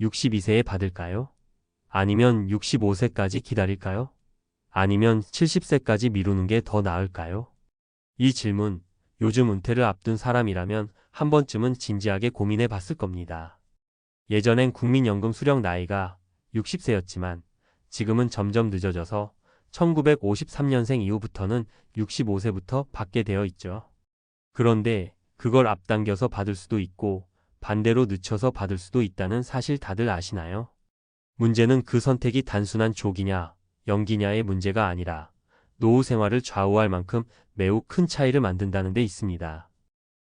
62세에 받을까요? 아니면 65세까지 기다릴까요? 아니면 70세까지 미루는 게 더 나을까요? 이 질문, 요즘 은퇴를 앞둔 사람이라면 한 번쯤은 진지하게 고민해 봤을 겁니다. 예전엔 국민연금 수령 나이가 60세였지만 지금은 점점 늦어져서 1953년생 이후부터는 65세부터 받게 되어 있죠. 그런데 그걸 앞당겨서 받을 수도 있고 반대로 늦춰서 받을 수도 있다는 사실 다들 아시나요? 문제는 그 선택이 단순한 조기냐, 연기냐의 문제가 아니라 노후 생활을 좌우할 만큼 매우 큰 차이를 만든다는 데 있습니다.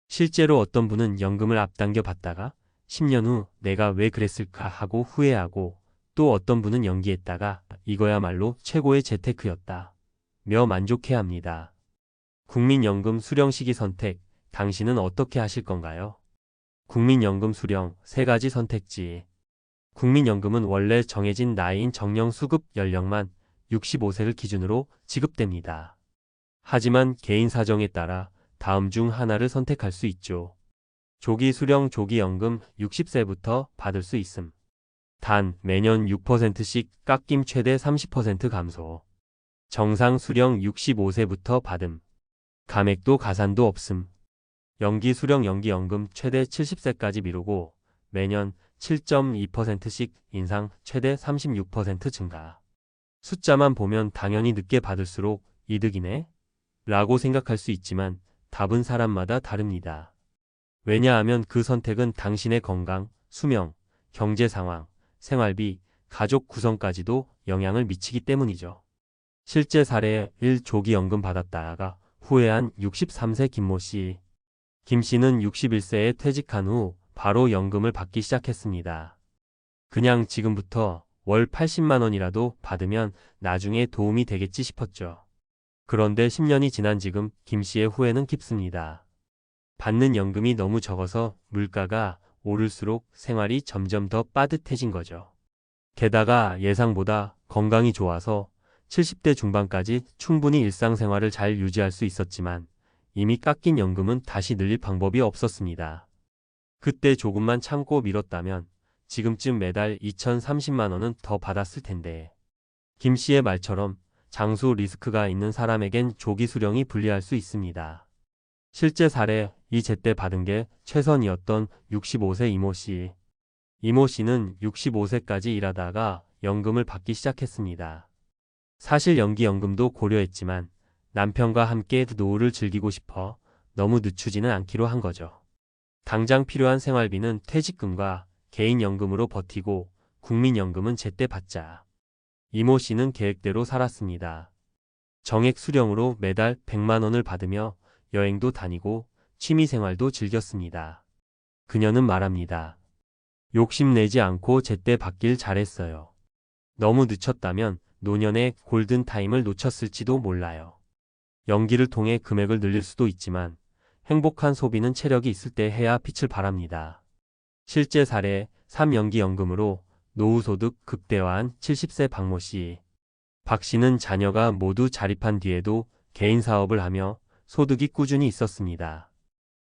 실제로 어떤 분은 연금을 앞당겨 받다가 10년 후 내가 왜 그랬을까 하고 후회하고, 또 어떤 분은 연기했다가 이거야말로 최고의 재테크였다 며 만족해합니다. 국민연금 수령 시기 선택, 당신은 어떻게 하실 건가요? 국민연금 수령 세 가지 선택지. 국민연금은 원래 정해진 나이인 정령 수급 연령만 65세를 기준으로 지급됩니다. 하지만 개인 사정에 따라 다음 중 하나를 선택할 수 있죠. 조기 수령 조기연금 60세부터 받을 수 있음. 단 매년 6%씩 깎임 최대 30% 감소. 정상 수령 65세부터 받음. 감액도 가산도 없음. 연기 수령 연기연금 최대 70세까지 미루고 매년 7.2%씩 인상 최대 36% 증가. 숫자만 보면 당연히 늦게 받을수록 이득이네? 라고 생각할 수 있지만 답은 사람마다 다릅니다. 왜냐하면 그 선택은 당신의 건강, 수명, 경제 상황, 생활비, 가족 구성까지도 영향을 미치기 때문이죠. 실제 사례 1. 조기연금 받았다가 후회한 63세 김모 씨. 김 씨는 61세에 퇴직한 후 바로 연금을 받기 시작했습니다. 그냥 지금부터 월 80만 원이라도 받으면 나중에 도움이 되겠지 싶었죠. 그런데 10년이 지난 지금 김 씨의 후회는 깊습니다. 받는 연금이 너무 적어서 물가가 오를수록 생활이 점점 더 빠듯해진 거죠. 게다가 예상보다 건강이 좋아서 70대 중반까지 충분히 일상생활을 잘 유지할 수 있었지만 이미 깎인 연금은 다시 늘릴 방법이 없었습니다. 그때 조금만 참고 미뤘다면 지금쯤 매달 2,030만 원은 더 받았을 텐데. 김 씨의 말처럼 장수 리스크가 있는 사람에겐 조기 수령이 불리할 수 있습니다. 실제 사례, 이 제때 받은 게 최선이었던 65세 이모 씨. 이모 씨는 65세까지 일하다가 연금을 받기 시작했습니다. 사실 연기연금도 고려했지만 남편과 함께 노후를 즐기고 싶어 너무 늦추지는 않기로 한 거죠. 당장 필요한 생활비는 퇴직금과 개인연금으로 버티고 국민연금은 제때 받자. 이모 씨는 계획대로 살았습니다. 정액 수령으로 매달 100만 원을 받으며 여행도 다니고 취미생활도 즐겼습니다. 그녀는 말합니다. 욕심내지 않고 제때 받길 잘했어요. 너무 늦췄다면 노년의 골든타임을 놓쳤을지도 몰라요. 연기를 통해 금액을 늘릴 수도 있지만 행복한 소비는 체력이 있을 때 해야 빛을 발합니다. 실제 사례 3연기연금으로 노후소득 극대화한 70세 박모 씨. 박 씨는 자녀가 모두 자립한 뒤에도 개인 사업을 하며 소득이 꾸준히 있었습니다.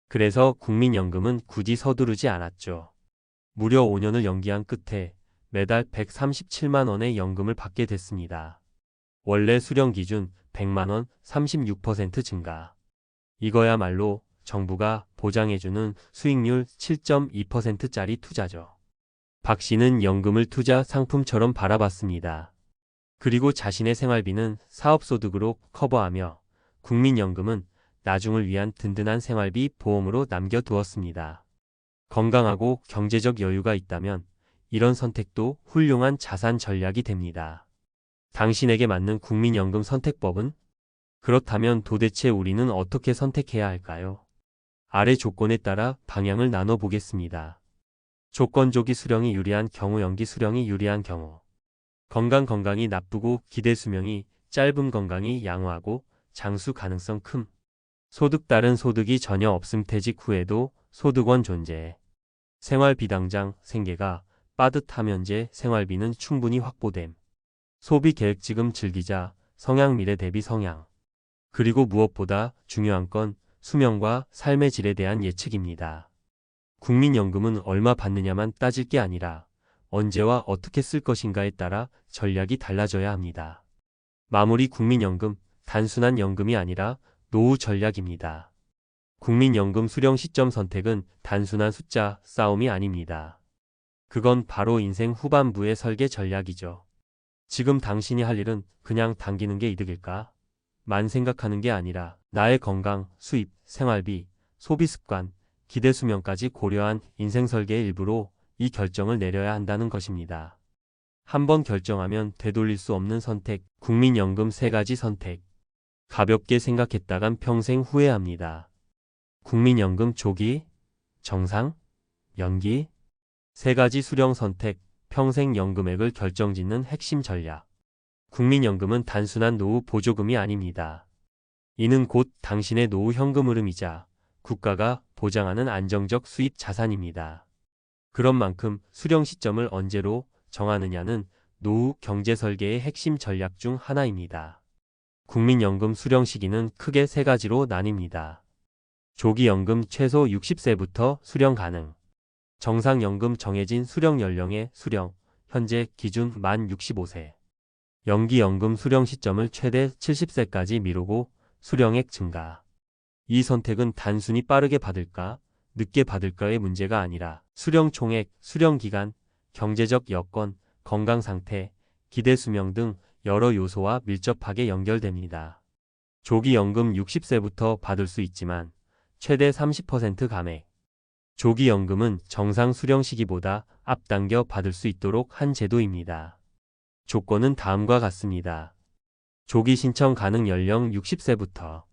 그래서 국민연금은 굳이 서두르지 않았죠. 무려 5년을 연기한 끝에 매달 137만 원의 연금을 받게 됐습니다. 원래 수령 기준 100만 원 36% 증가. 이거야말로 정부가 보장해주는 수익률 7.2%짜리 투자죠. 박 씨는 연금을 투자 상품처럼 바라봤습니다. 그리고 자신의 생활비는 사업소득으로 커버하며 국민연금은 나중을 위한 든든한 생활비 보험으로 남겨두었습니다. 건강하고 경제적 여유가 있다면 이런 선택도 훌륭한 자산 전략이 됩니다. 당신에게 맞는 국민연금 선택법은? 그렇다면 도대체 우리는 어떻게 선택해야 할까요? 아래 조건에 따라 방향을 나눠보겠습니다. 조건 조기 수령이 유리한 경우, 연기 수령이 유리한 경우. 건강이 나쁘고 기대 수명이 짧은, 건강이 양호하고 장수 가능성 큼. 소득, 다른 소득이 전혀 없음, 퇴직 후에도 소득원 존재. 생활비 당장 생계가 빠듯하면제 생활비는 충분히 확보됨. 소비 계획 지금 즐기자, 성향 미래 대비 성향. 그리고 무엇보다 중요한 건 수명과 삶의 질에 대한 예측입니다. 국민연금은 얼마 받느냐만 따질 게 아니라 언제와 어떻게 쓸 것인가에 따라 전략이 달라져야 합니다. 마무리 국민연금, 단순한 연금이 아니라 노후 전략입니다. 국민연금 수령 시점 선택은 단순한 숫자 싸움이 아닙니다. 그건 바로 인생 후반부의 설계 전략이죠. 지금 당신이 할 일은 그냥 당기는 게 이득일까? 만 생각하는 게 아니라 나의 건강, 수입, 생활비, 소비 습관, 기대 수명까지 고려한 인생 설계의 일부로 이 결정을 내려야 한다는 것입니다. 한번 결정하면 되돌릴 수 없는 선택, 국민연금 3가지 선택. 가볍게 생각했다간 평생 후회합니다. 국민연금 조기, 정상, 연기. 3가지 수령 선택, 평생 연금액을 결정짓는 핵심 전략. 국민연금은 단순한 노후 보조금이 아닙니다. 이는 곧 당신의 노후 현금 흐름이자 국가가 보장하는 안정적 수입 자산입니다. 그런 만큼 수령 시점을 언제로 정하느냐는 노후 경제 설계의 핵심 전략 중 하나입니다. 국민연금 수령 시기는 크게 3가지로 나뉩니다. 조기연금 최소 60세부터 수령 가능. 정상연금 정해진 수령 연령의 수령, 현재 기준 만 65세. 연기연금 수령 시점을 최대 70세까지 미루고 수령액 증가. 이 선택은 단순히 빠르게 받을까, 늦게 받을까의 문제가 아니라 수령 총액, 수령 기간, 경제적 여건, 건강 상태, 기대 수명 등 여러 요소와 밀접하게 연결됩니다. 조기연금 60세부터 받을 수 있지만 최대 30% 감액. 조기연금은 정상 수령 시기보다 앞당겨 받을 수 있도록 한 제도입니다. 조건은 다음과 같습니다. 조기 신청 가능 연령 60세부터.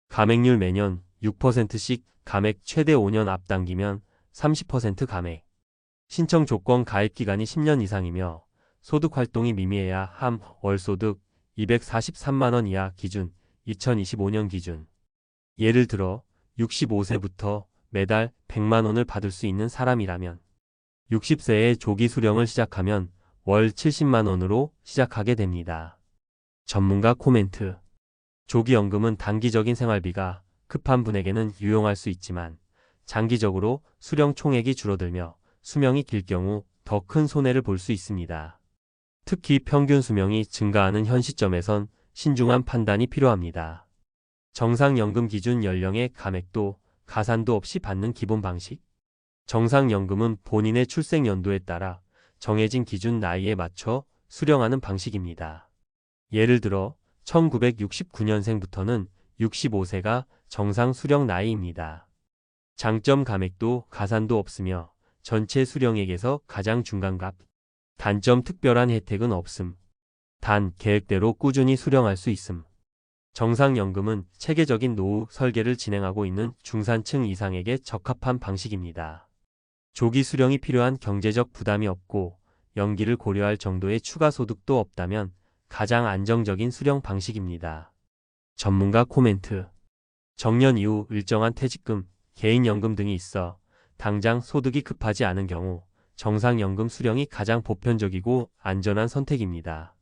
감액률 매년 6%씩 감액 최대 5년 앞당기면 30% 감액. 신청 조건 가입 기간이 10년 이상이며 소득 활동이 미미해야 함. 월소득 243만원 이하 기준 2025년 기준. 예를 들어 65세부터 매달 100만원을 받을 수 있는 사람이라면 60세에 조기 수령을 시작하면 월 70만원으로 시작하게 됩니다. 전문가 코멘트. 조기연금은 단기적인 생활비가 급한 분에게는 유용할 수 있지만 장기적으로 수령 총액이 줄어들며 수명이 길 경우 더 큰 손해를 볼 수 있습니다. 특히 평균 수명이 증가하는 현 시점에선 신중한 판단이 필요합니다. 정상연금 기준 연령의 감액도 가산도 없이 받는 기본 방식. 정상연금은 본인의 출생 연도에 따라 정해진 기준 나이에 맞춰 수령하는 방식입니다. 예를 들어 1969년생부터는 65세가 정상 수령 나이입니다. 장점 감액도 가산도 없으며 전체 수령액에서 가장 중간값. 단점 특별한 혜택은 없음. 단 계획대로 꾸준히 수령할 수 있음. 정상연금은 체계적인 노후 설계를 진행하고 있는 중산층 이상에게 적합한 방식입니다. 조기 수령이 필요한 경제적 부담이 없고 연기를 고려할 정도의 추가 소득도 없다면 가장 안정적인 수령 방식입니다. 전문가 코멘트. 정년 이후 일정한 퇴직금, 개인연금 등이 있어 당장 소득이 급하지 않은 경우 정상연금 수령이 가장 보편적이고 안전한 선택입니다.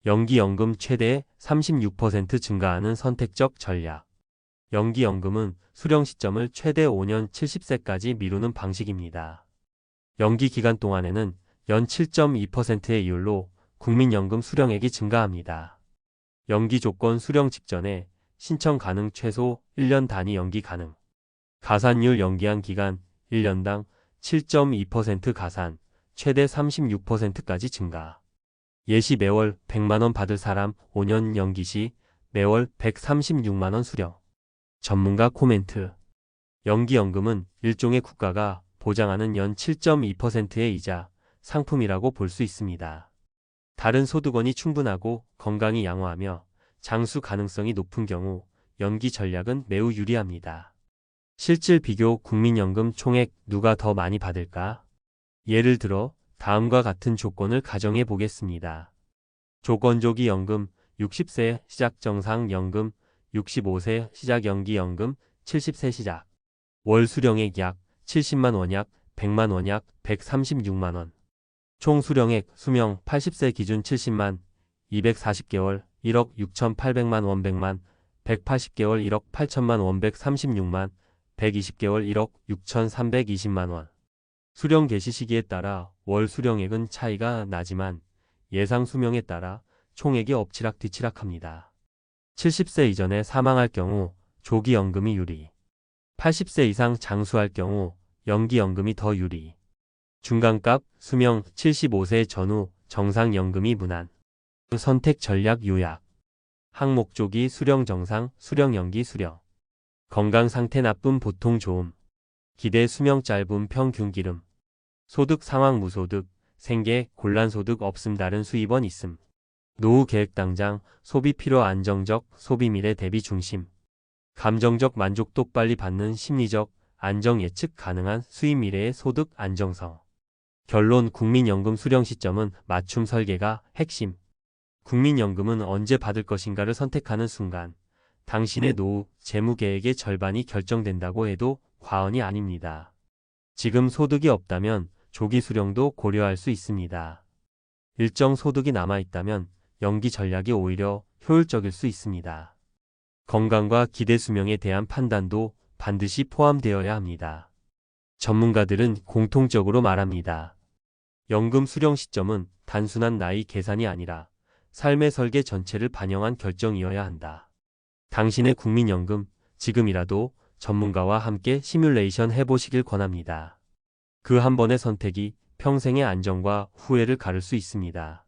연기연금 최대 36% 증가하는 선택적 전략. 연기연금은 수령 시점을 최대 5년 70세까지 미루는 방식입니다. 연기 기간 동안에는 연 7.2%의 이율로 국민연금 수령액이 증가합니다. 연기 조건 수령 직전에 신청 가능 최소 1년 단위 연기 가능. 가산율 연기한 기간 1년당 7.2% 가산, 최대 36%까지 증가. 예시 매월 100만원 받을 사람 5년 연기 시 매월 136만원 수령. 전문가 코멘트. 연기연금은 일종의 국가가 보장하는 연 7.2%의 이자, 상품이라고 볼 수 있습니다. 다른 소득원이 충분하고 건강이 양호하며 장수 가능성이 높은 경우 연기 전략은 매우 유리합니다. 실질 비교 국민연금 총액 누가 더 많이 받을까? 예를 들어 다음과 같은 조건을 가정해 보겠습니다. 조건 조기 연금 60세 시작 정상연금 65세 시작 연기연금 70세 시작 월 수령액 약 70만 원 약 100만 원 약 136만 원 총 수령액 수명 80세 기준 70만 240개월 1억 6,800만 원 100만 180개월 1억 8천만 원 136만 120개월 1억 6,320만 원 수령 개시 시기에 따라 월 수령액은 차이가 나지만 예상 수명에 따라 총액이 엎치락뒤치락합니다. 70세 이전에 사망할 경우 조기연금이 유리. 80세 이상 장수할 경우 연기연금이 더 유리. 중간값, 수명 75세 전후 정상연금이 무난. 선택 전략 요약. 항목 조기 수령 정상, 수령 연기 수령. 건강 상태 나쁨 보통 좋음. 기대 수명 짧음 평균 기름. 소득 상황 무소득, 생계, 곤란소득 없음 다른 수입원 있음. 노후 계획 당장, 소비 필요 안정적, 소비 미래 대비 중심. 감정적 만족도 빨리 받는 심리적, 안정 예측 가능한 수입 미래의 소득 안정성. 결론 국민연금 수령 시점은 맞춤 설계가 핵심. 국민연금은 언제 받을 것인가를 선택하는 순간, 당신의 노후, 재무 계획의 절반이 결정된다고 해도 과언이 아닙니다. 지금 소득이 없다면 조기 수령도 고려할 수 있습니다. 일정 소득이 남아있다면 연기 전략이 오히려 효율적일 수 있습니다. 건강과 기대 수명에 대한 판단도 반드시 포함되어야 합니다. 전문가들은 공통적으로 말합니다. 연금 수령 시점은 단순한 나이 계산이 아니라 삶의 설계 전체를 반영한 결정이어야 한다. 당신의 국민연금, 지금이라도 전문가와 함께 시뮬레이션 해보시길 권합니다. 그 한 번의 선택이 평생의 안정과 후회를 가를 수 있습니다.